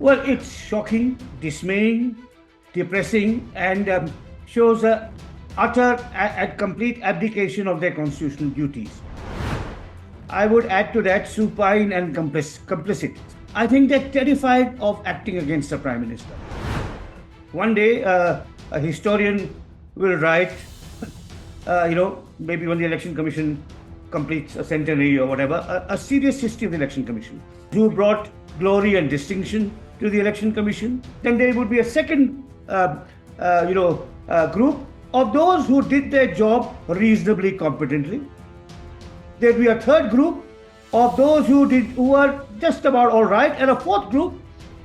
Well, it's shocking, dismaying, depressing, and shows a utter and complete abdication of their constitutional duties. I would add to that supine and complicit. I think they're terrified of acting against the Prime Minister. One day, a historian will write, maybe when the Election Commission completes a centenary or whatever, a serious history of the Election Commission, who brought glory and distinction to the Election Commission. Then there would be a second, group of those who did their job reasonably competently. There'd be a third group of those who were just about all right, and a fourth group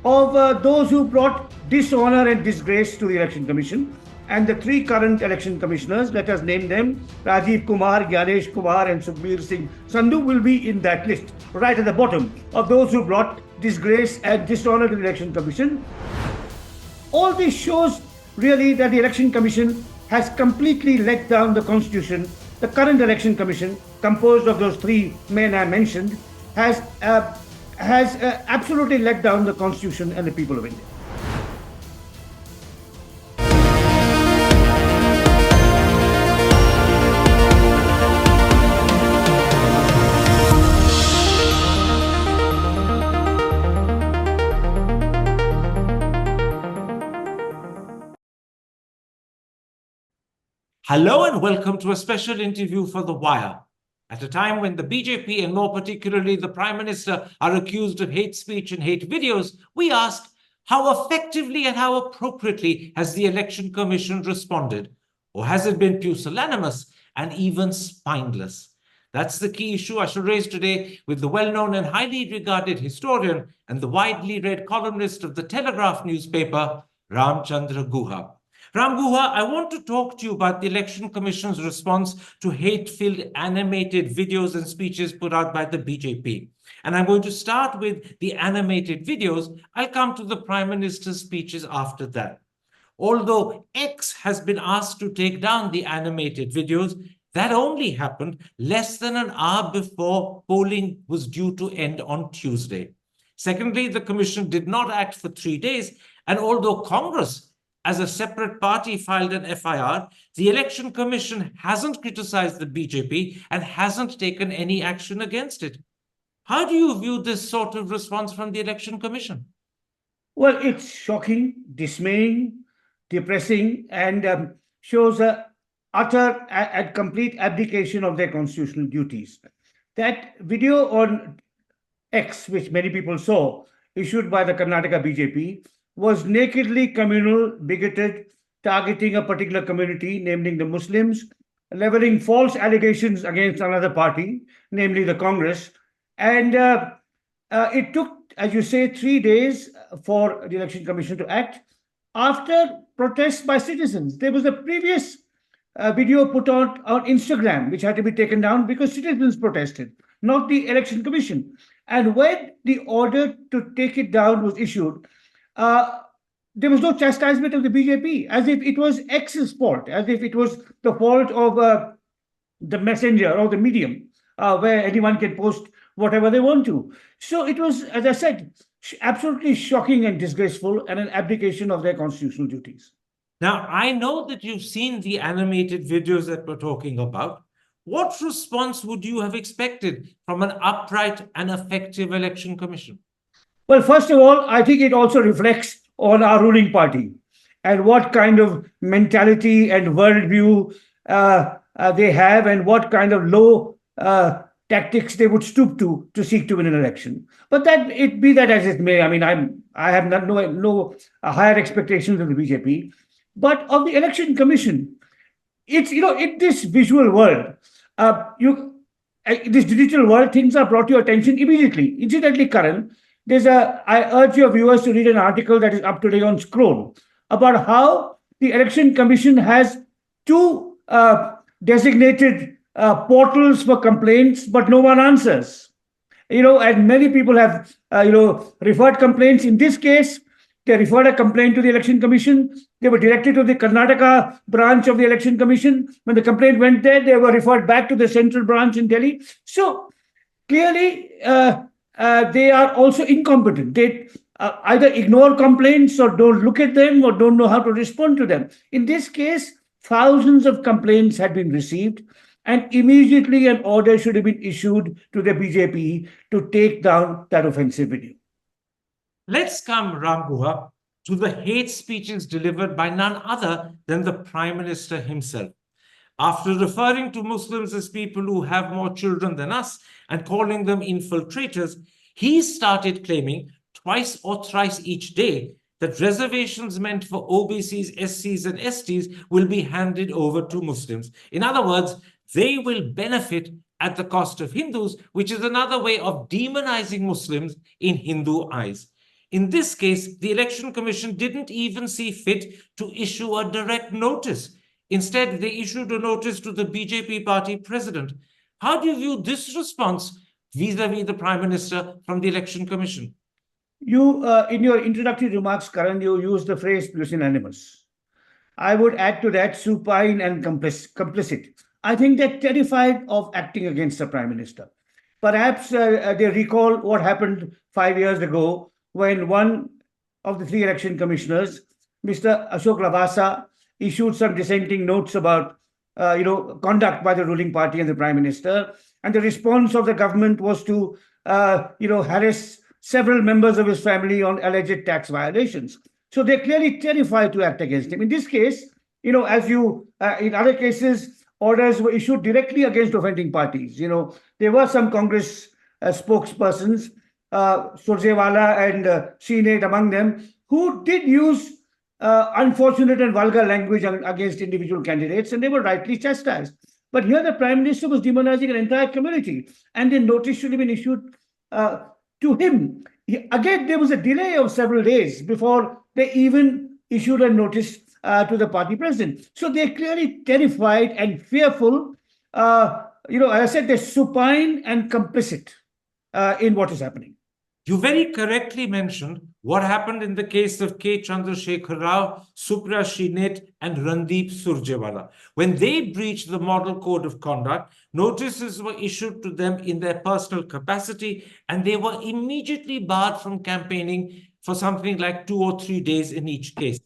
of those who brought dishonour and disgrace to the Election Commission. And the three current election commissioners, let us name them, Rajiv Kumar, Gyanesh Kumar and Sukhbir Singh Sandhu, will be in that list, right at the bottom of those who brought disgrace and dishonour to the Election Commission. All this shows really that the Election Commission has completely let down the Constitution. The current Election Commission, composed of those three men I mentioned, has absolutely let down the Constitution and the people of India. Hello and welcome to a special interview for The Wire. At a time when the BJP and more particularly the Prime Minister are accused of hate speech and hate videos, we ask how effectively and how appropriately has the Election Commission responded? Or has it been pusillanimous and even spineless? That's the key issue I shall raise today with the well-known and highly regarded historian and the widely read columnist of the Telegraph newspaper, Ramachandra Guha. Ram Guha, I want to talk to you about the Election Commission's response to hate-filled animated videos and speeches put out by the BJP. And I'm going to start with the animated videos. I'll come to the Prime Minister's speeches after that. Although X has been asked to take down the animated videos, that only happened less than an hour before polling was due to end on Tuesday. Secondly, the Commission did not act for 3 days, and although Congress as a separate party filed an FIR, the Election Commission hasn't criticized the BJP and hasn't taken any action against it. How do you view this sort of response from the Election Commission? Well, it's shocking, dismaying, depressing, and shows a utter and complete abdication of their constitutional duties. That video on X, which many people saw, issued by the Karnataka BJP, was nakedly communal, bigoted, targeting a particular community, namely the Muslims, leveling false allegations against another party, namely the Congress. And it took, as you say, 3 days for the Election Commission to act after protests by citizens. There was a previous video put on Instagram, which had to be taken down because citizens protested, not the Election Commission. And when the order to take it down was issued, there was no chastisement of the BJP, as if it was X's fault, as if it was the fault of the messenger or the medium, where anyone can post whatever they want to. So it was, as I said, absolutely shocking and disgraceful, and an abdication of their constitutional duties. Now, I know that you've seen the animated videos that we're talking about. What response would you have expected from an upright and effective Election Commission? Well, first of all, I think it also reflects on our ruling party and what kind of mentality and worldview they have, and what kind of low tactics they would stoop to seek to win an election. But that it be that as it may, I mean, I have no higher expectations of the BJP, but of the Election Commission. It's in this visual world, this digital world, things are brought to your attention immediately. Incidentally, Karan, I urge your viewers to read an article that is up today on Scroll about how the Election Commission has two designated portals for complaints, but no one answers. And many people have, referred complaints. In this case, they referred a complaint to the Election Commission. They were directed to the Karnataka branch of the Election Commission. When the complaint went there, they were referred back to the central branch in Delhi. So clearly, they are also incompetent. either ignore complaints or don't look at them or don't know how to respond to them. In this case, thousands of complaints had been received, and immediately an order should have been issued to the BJP to take down that offensive video. Let's come, Ram Guha, to the hate speeches delivered by none other than the Prime Minister himself. After referring to Muslims as people who have more children than us and calling them infiltrators, he started claiming twice or thrice each day that reservations meant for OBCs, SCs, and STs will be handed over to Muslims. In other words, they will benefit at the cost of Hindus, which is another way of demonizing Muslims in Hindu eyes. In this case, the Election Commission didn't even see fit to issue a direct notice. Instead, they issued a notice to the BJP party president. How do you view this response vis-a-vis the Prime Minister from the Election Commission? You, in your introductory remarks, Karan, you used the phrase pusillanimous. I would add to that supine and complicit. I think they're terrified of acting against the Prime Minister. Perhaps they recall what happened 5 years ago when one of the three election commissioners, Mr. Ashok Lavasa, issued some dissenting notes about conduct by the ruling party and the Prime Minister. And the response of the government was to harass several members of his family on alleged tax violations. So they're clearly terrified to act against him. In this case, as in other cases, orders were issued directly against offending parties. There were some Congress spokespersons, Surjewala and CNET among them, who did use unfortunate and vulgar language against individual candidates, and they were rightly chastised. But here the Prime Minister was demonizing an entire community, and the notice should have been issued to him. Again, there was a delay of several days before they even issued a notice to the party president. So they're clearly terrified and fearful. As I said, they're supine and complicit in what is happening. You very correctly mentioned what happened in the case of K. Chandrasekhar Rao, Supriya Shrinet, and Randeep Surjewala. When they breached the Model Code of Conduct, notices were issued to them in their personal capacity, and they were immediately barred from campaigning for something like 2 or 3 days in each case.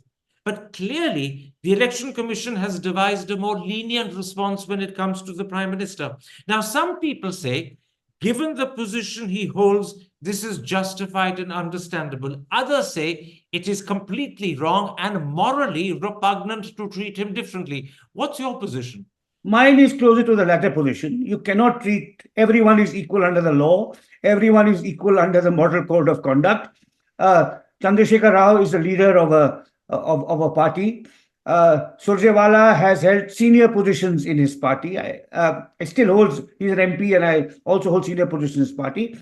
But clearly, the Election Commission has devised a more lenient response when it comes to the Prime Minister. Now, some people say, given the position he holds, this is justified and understandable. Others say it is completely wrong and morally repugnant to treat him differently. What's your position? Mine is closer to the latter position. You cannot treat everyone is equal under the law. Everyone is equal under the Model Code of Conduct. Chandrasekhar Rao is the leader of a party. Surjewala has held senior positions in his party. He still holds, he's an MP, and I also hold senior positions in his party.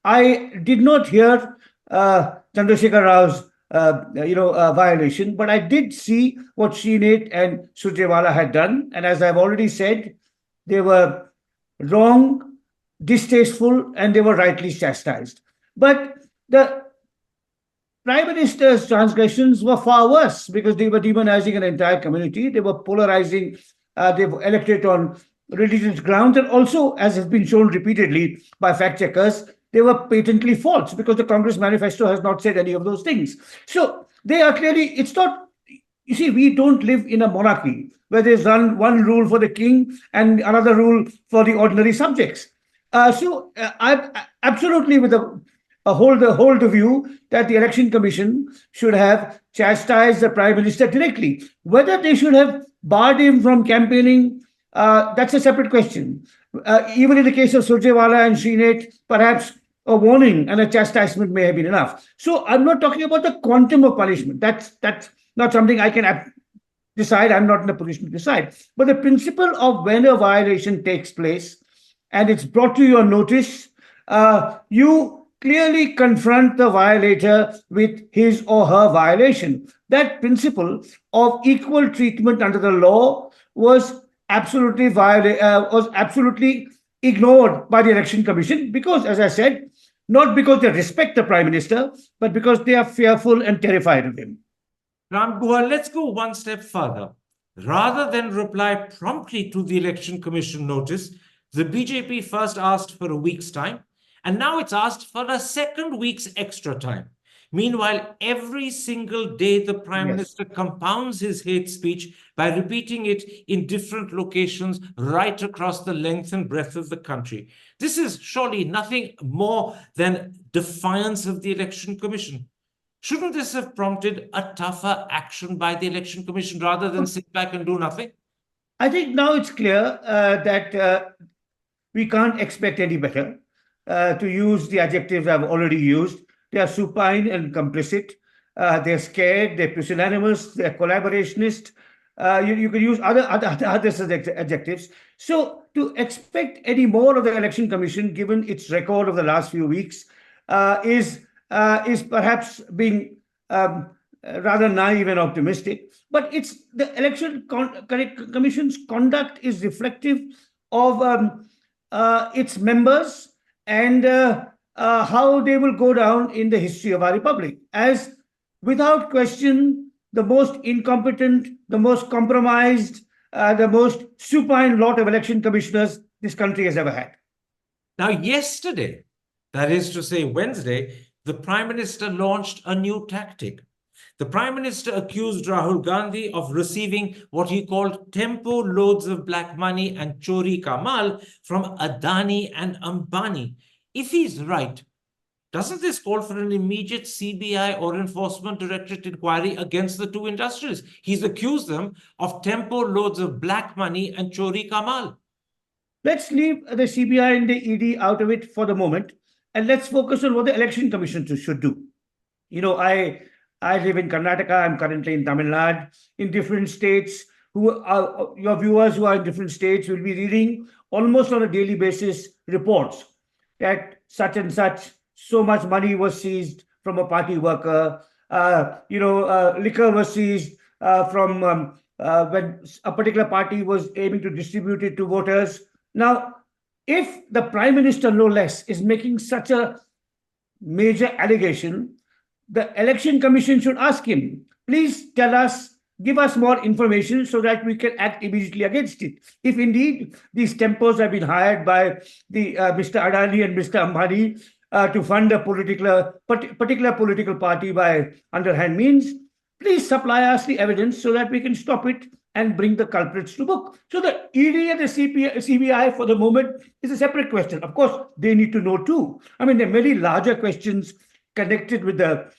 I did not hear Chandrasekhar Rao's violation, but I did see what Shrinet and Surjewala had done. And as I've already said, they were wrong, distasteful, and they were rightly chastised. But the Prime Minister's transgressions were far worse because they were demonizing an entire community. They were polarizing the electorate on religious grounds. And also, as has been shown repeatedly by fact checkers, they were patently false because the Congress manifesto has not said any of those things. So they are clearly, it's not, you see, we don't live in a monarchy where there's one rule for the king and another rule for the ordinary subjects. So I'm absolutely with hold the view that the Election Commission should have chastised the Prime Minister directly. Whether they should have barred him from campaigning, that's a separate question. Even in the case of Surjewala and Shrinet, perhaps a warning and a chastisement may have been enough. So I'm not talking about the quantum of punishment. That's not something I can decide. I'm not in a position to decide. But the principle of when a violation takes place and it's brought to your notice, you clearly confront the violator with his or her violation. That principle of equal treatment under the law was absolutely ignored by the Election Commission because, as I said, not because they respect the Prime Minister, but because they are fearful and terrified of him. Ram Guha, let's go one step further. Rather than reply promptly to the Election Commission notice, the BJP first asked for a week's time, and now it's asked for a second week's extra time. Meanwhile, every single day, the Prime Yes. Minister compounds his hate speech by repeating it in different locations right across the length and breadth of the country. This is surely nothing more than defiance of the Election Commission. Shouldn't this have prompted a tougher action by the Election Commission rather than sit back and do nothing? I think now it's clear that we can't expect any better. To use the adjectives I've already used, they are supine and complicit. They're scared, they're pusillanimous, they're collaborationist. You can use other adjectives. So to expect any more of the Election Commission, given its record of the last few weeks, is perhaps being rather naive and optimistic. But it's the Election Commission's conduct is reflective of its members and how they will go down in the history of our republic as, without question, the most incompetent, the most compromised, the most supine lot of election commissioners this country has ever had. Now, yesterday, that is to say Wednesday, the Prime Minister launched a new tactic. The Prime Minister accused Rahul Gandhi of receiving what he called tempo loads of black money and chori kamal from Adani and Ambani. If he's right, doesn't this call for an immediate CBI or Enforcement Directorate inquiry against the two industrialists? He's accused them of tempo loads of black money and chori kamal. Let's leave the CBI and the ED out of it for the moment, and let's focus on what the Election Commission should do. You know, I live in Karnataka. I'm currently in Tamil Nadu. In different states, your viewers who are in different states will be reading almost on a daily basis reports that such and such, so much money was seized from a party worker. Liquor was seized from when a particular party was aiming to distribute it to voters. Now, if the Prime Minister, no less, is making such a major allegation, the Election Commission should ask him, please tell us, give us more information so that we can act immediately against it. If indeed these tempos have been hired by the Mr. Adani and Mr. Ambani to fund a particular political party by underhand means, please supply us the evidence so that we can stop it and bring the culprits to book. So the ED and the CBI for the moment is a separate question. Of course, they need to know too. I mean, there are many larger questions connected with the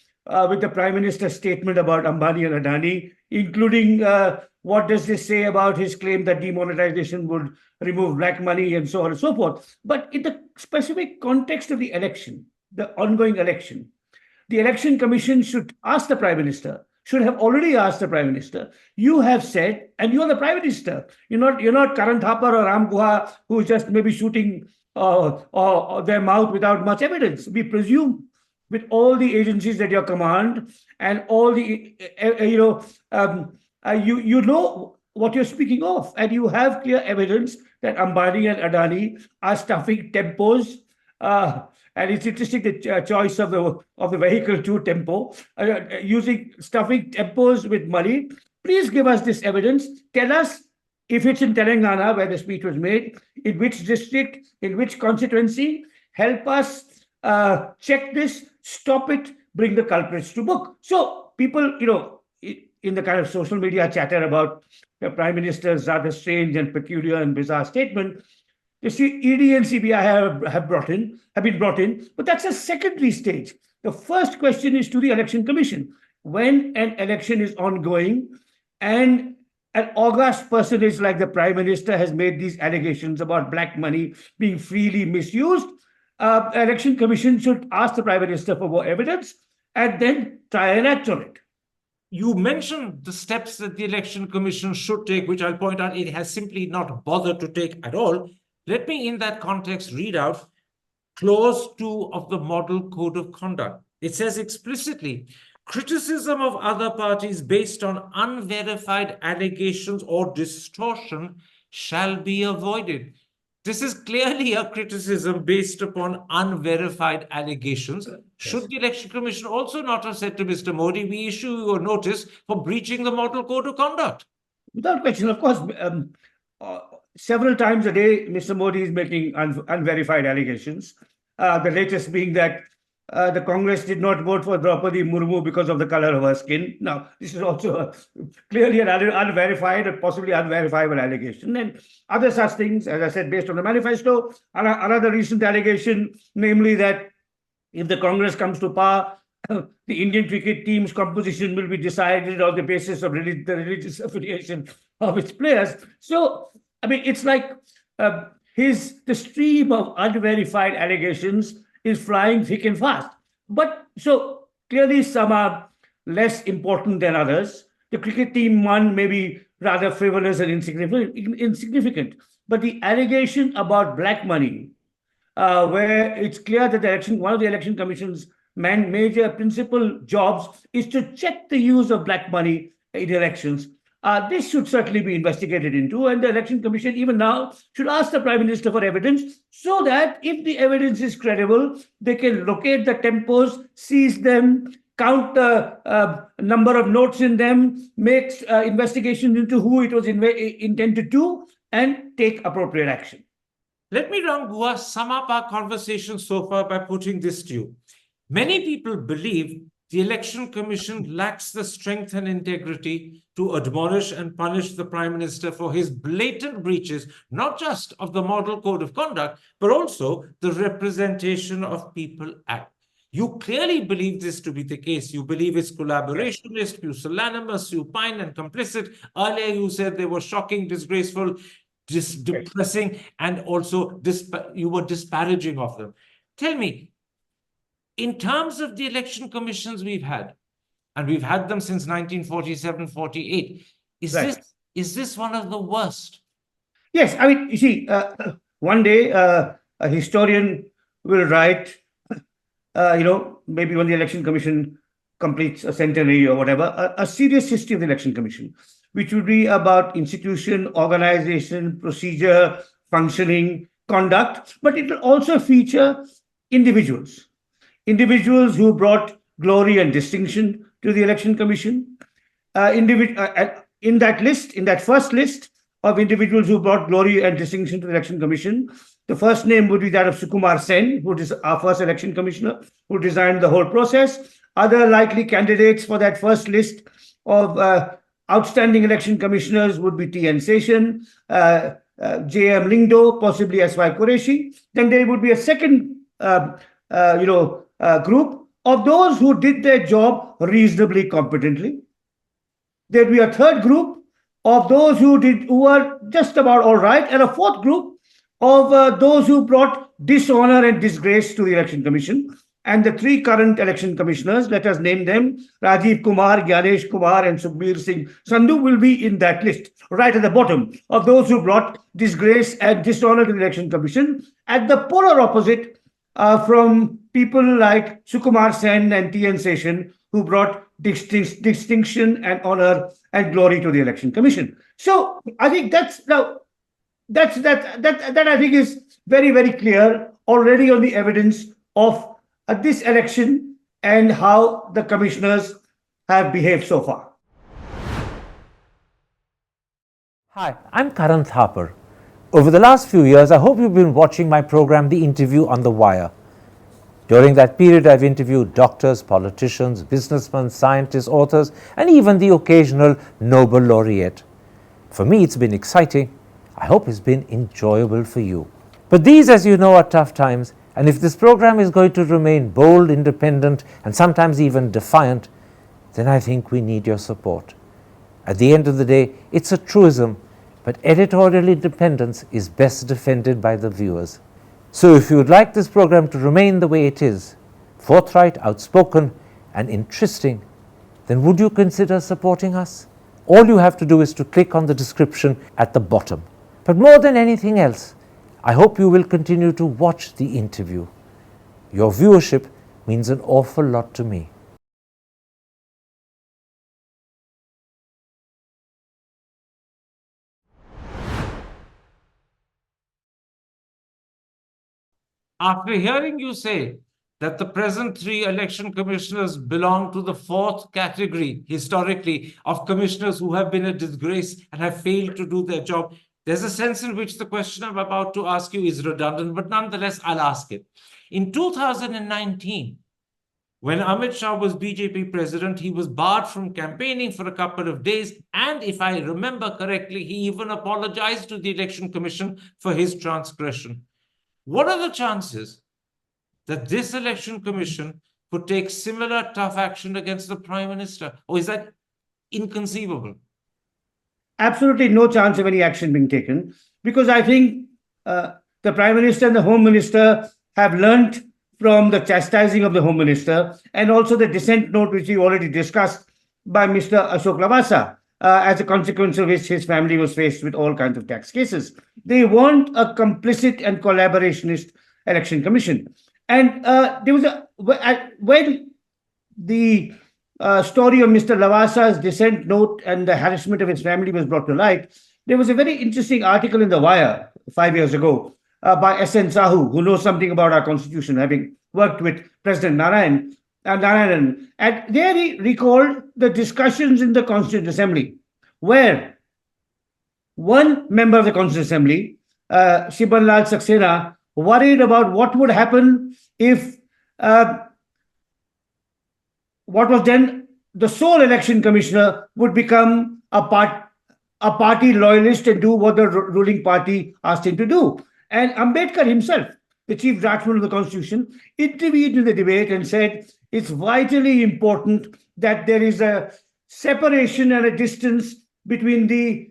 Prime Minister's statement about Ambani and Adani, including what does this say about his claim that demonetization would remove black money and so on and so forth. But in the specific context of the election, the ongoing election, the Election Commission should ask the Prime Minister, should have already asked the Prime Minister. You have said, and you're the Prime Minister. You're not Karan Thapar or Ram Guha, who's just maybe shooting their mouth without much evidence. We presume, with all the agencies at your command and all the, you know what you're speaking of, and you have clear evidence that Ambani and Adani are stuffing tempos. And it's interesting the choice of the vehicle to tempo, stuffing tempos with money. Please give us this evidence. Tell us if it's in Telangana where the speech was made, in which district, in which constituency. Help us check this, stop it, bring the culprits to book. So people, in the kind of social media chatter about the Prime Minister's rather strange and peculiar and bizarre statement, you see, ED and CBI have been brought in, but that's a secondary stage. The first question is to the Election Commission. When an election is ongoing and an august personage like the Prime Minister has made these allegations about black money being freely misused, Election Commission should ask the Prime Minister for more evidence and then try and act on it. You mentioned the steps that the Election Commission should take, which I'll point out it has simply not bothered to take at all. Let me, in that context, read out Clause 2 of the Model Code of Conduct. It says explicitly, criticism of other parties based on unverified allegations or distortion shall be avoided. This is clearly a criticism based upon unverified allegations. Yes. Should the Election Commission also not have said to Mr. Modi, we issue you a notice for breaching the Model Code of Conduct? Without question, of course. Several times a day, Mr. Modi is making unverified allegations. The latest being that the Congress did not vote for Draupadi Murmu because of the color of her skin. Now, this is also clearly an unverified or possibly unverifiable allegation. And other such things, as I said, based on the manifesto. Another recent allegation, namely that if the Congress comes to power, the Indian cricket team's composition will be decided on the basis of the religious affiliation of its players. So, I mean, it's like the stream of unverified allegations is flying thick and fast. But so clearly, some are less important than others. The cricket team one may be rather frivolous and insignificant. But the allegation about black money, where it's clear that one of the election commission's major principal jobs is to check the use of black money in elections. This should certainly be investigated into, and the election commission, even now, should ask the prime minister for evidence so that if the evidence is credible, they can locate the tempos, seize them, count the number of notes in them, make investigation into who it was intended to, and take appropriate action. Let me, Ram Guha, sum up our conversation so far by putting this to you. Many people believe the Election Commission lacks the strength and integrity to admonish and punish the Prime Minister for his blatant breaches, not just of the Model Code of Conduct, but also the Representation of People Act. You clearly believe this to be the case. You believe it's collaborationist, pusillanimous, supine, and complicit. Earlier, you said they were shocking, disgraceful, depressing, and also you were disparaging of them. Tell me, in terms of the election commissions we've had, and we've had them since 1947-48, is this one of the worst? Yes, I mean, you see, one day a historian will write, maybe when the election commission completes a centenary or whatever, a serious history of the election commission, which would be about institution, organization, procedure, functioning, conduct, but it will also feature individuals who brought glory and distinction to the election commission. In that first list of individuals who brought glory and distinction to the election commission, the first name would be that of Sukumar Sen, who is our first election commissioner, who designed the whole process. Other likely candidates for that first list of outstanding election commissioners would be T.N. Seshan, J.M. Lingdo, possibly S.Y. Qureshi. Then there would be a second group of those who did their job reasonably competently. There'd be a third group of those who were just about all right, and a fourth group of those who brought dishonor and disgrace to the election commission. And the three current election commissioners, let us name them, Rajiv Kumar, Gyanesh Kumar, and Sukhbir Singh Sandhu, will be in that list, right at the bottom of those who brought disgrace and dishonor to the election commission, at the polar opposite from people like Sukumar Sen and T.N. Seshan, who brought distinction and honor and glory to the election commission. So I think that I think is very, very clear already on the evidence of this election and how the commissioners have behaved so far. Hi, I'm Karan Thapar. Over the last few years, I hope you've been watching my program, The Interview on the Wire. During that period, I've interviewed doctors, politicians, businessmen, scientists, authors, and even the occasional Nobel laureate. For me, it's been exciting. I hope it's been enjoyable for you. But these, as you know, are tough times, and if this program is going to remain bold, independent, and sometimes even defiant, then I think we need your support. At the end of the day, it's a truism, but editorial independence is best defended by the viewers. So if you would like this program to remain the way it is, forthright, outspoken, and interesting, then would you consider supporting us? All you have to do is to click on the description at the bottom. But more than anything else, I hope you will continue to watch The Interview. Your viewership means an awful lot to me. After hearing you say that the present three election commissioners belong to the fourth category, historically, of commissioners who have been a disgrace and have failed to do their job, there's a sense in which the question I'm about to ask you is redundant, but nonetheless, I'll ask it. In 2019, When Amit Shah was BJP president, he was barred from campaigning for a couple of days. And if I remember correctly, he even apologized to the Election Commission for his transgression. What are the chances that this Election Commission could take similar tough action against the Prime Minister? Or is that inconceivable? Absolutely no chance of any action being taken, because I think the Prime Minister and the Home Minister have learnt from the chastising of the Home Minister and also the dissent note, which we already discussed by Mr. Ashok Lavasa, as a consequence of which his family was faced with all kinds of tax cases. They want a complicit and collaborationist election commission. And there was when the story of Mr. Lavasa's dissent note and the harassment of his family was brought to light, there was a very interesting article in The Wire 5 years ago by S.N. Sahu, who knows something about our constitution, having worked with President Narayanan. And there he recalled the discussions in the Constituent Assembly, where one member of the Constituent Assembly, Shiban Lal Saxena, worried about what would happen if what was then the sole election commissioner would become a party loyalist and do what the ruling party asked him to do. And Ambedkar himself, the chief draftsman of the Constitution, intervened in the debate and said it's vitally important that there is a separation and a distance between the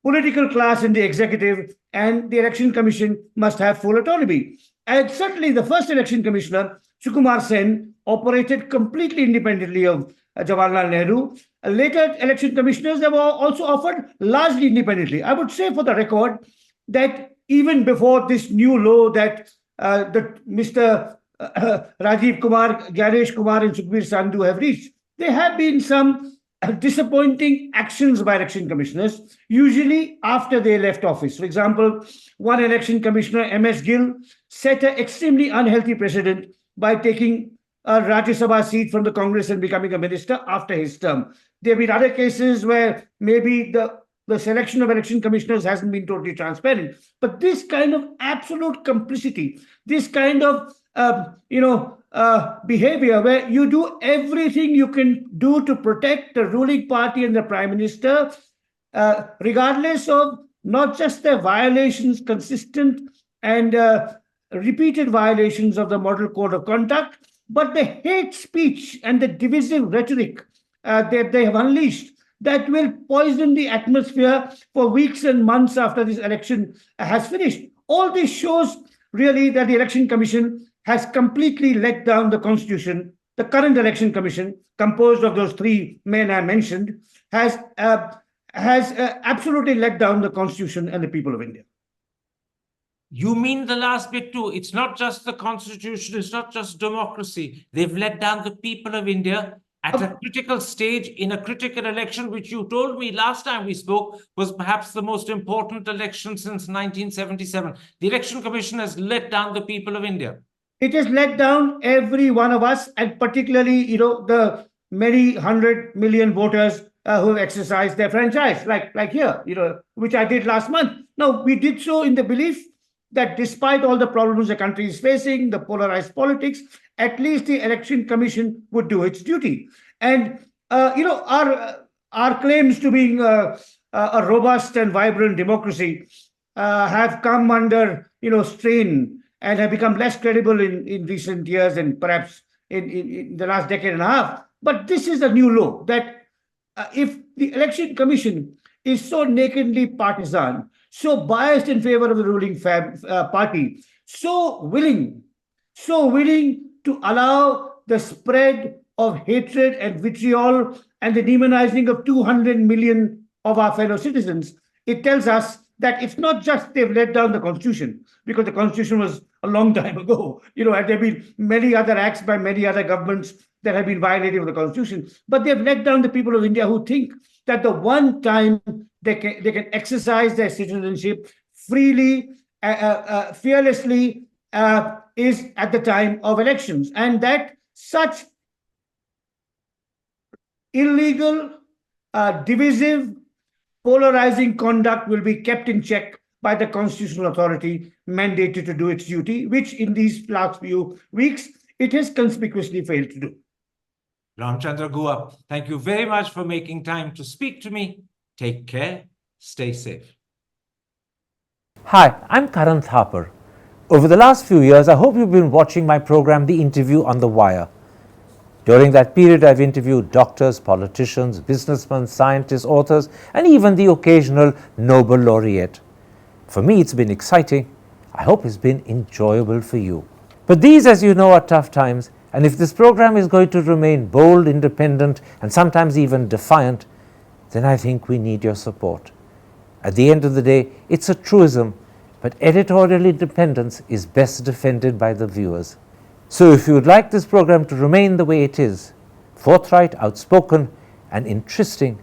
political class in the executive, and the election commission must have full autonomy. And certainly the first election commissioner, Sukumar Sen, operated completely independently of Jawaharlal Nehru. Later election commissioners, they were also offered largely independently. I would say for the record that even before this new law that Mr. Rajiv Kumar, Ganesh Kumar and Sukhbir Sandhu have reached, there have been some disappointing actions by election commissioners, usually after they left office. For example, one election commissioner, M.S. Gill, set an extremely unhealthy precedent by taking a Rajya Sabha seat from the Congress and becoming a minister after his term. There have been other cases where maybe the selection of election commissioners hasn't been totally transparent. But this kind of absolute complicity, this kind of behavior where you do everything you can do to protect the ruling party and the Prime Minister, regardless of not just their violations, consistent and repeated violations of the Model Code of Conduct, but the hate speech and the divisive rhetoric that they have unleashed that will poison the atmosphere for weeks and months after this election has finished. All this shows really that the Election Commission has completely let down the Constitution. The current Election Commission, composed of those three men I mentioned, has absolutely let down the Constitution and the people of India. You mean the last bit too? It's not just the Constitution, it's not just democracy. They've let down the people of India at a critical stage in a critical election, which you told me last time we spoke was perhaps the most important election since 1977. The Election Commission has let down the people of India. It has let down every one of us, and particularly, the many 100 million voters who have exercised their franchise, like here, which I did last month. Now, we did so in the belief that despite all the problems the country is facing, the polarized politics, at least the Election Commission would do its duty. And, our claims to being a robust and vibrant democracy have come under, strain and have become less credible in recent years and perhaps in the last decade and a half. But this is a new law that if the Election Commission is so nakedly partisan, so biased in favor of the ruling party, so willing to allow the spread of hatred and vitriol and the demonizing of 200 million of our fellow citizens, it tells us that it's not just they've let down the Constitution, because the Constitution was a long time ago, and there have been many other acts by many other governments that have been violating of the Constitution, but they've let down the people of India who think that the one time they can exercise their citizenship freely, fearlessly, is at the time of elections, and that such illegal, divisive, polarizing conduct will be kept in check by the constitutional authority mandated to do its duty, which in these last few weeks it has conspicuously failed to do. Ramachandra Guha, thank you very much for making time to speak to me. Take care. Stay safe. Hi, I'm Karan Thapar. Over the last few years, I hope you've been watching my program, The Interview on the Wire. During that period, I've interviewed doctors, politicians, businessmen, scientists, authors, and even the occasional Nobel laureate. For me, it's been exciting. I hope it's been enjoyable for you. But these, as you know, are tough times, and if this program is going to remain bold, independent, and sometimes even defiant, then I think we need your support. At the end of the day, it's a truism, but editorial independence is best defended by the viewers. So if you would like this program to remain the way it is, forthright, outspoken, and interesting,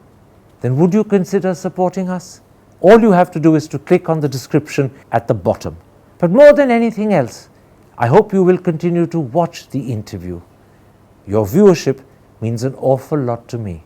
then would you consider supporting us? All you have to do is to click on the description at the bottom. But more than anything else, I hope you will continue to watch the interview. Your viewership means an awful lot to me.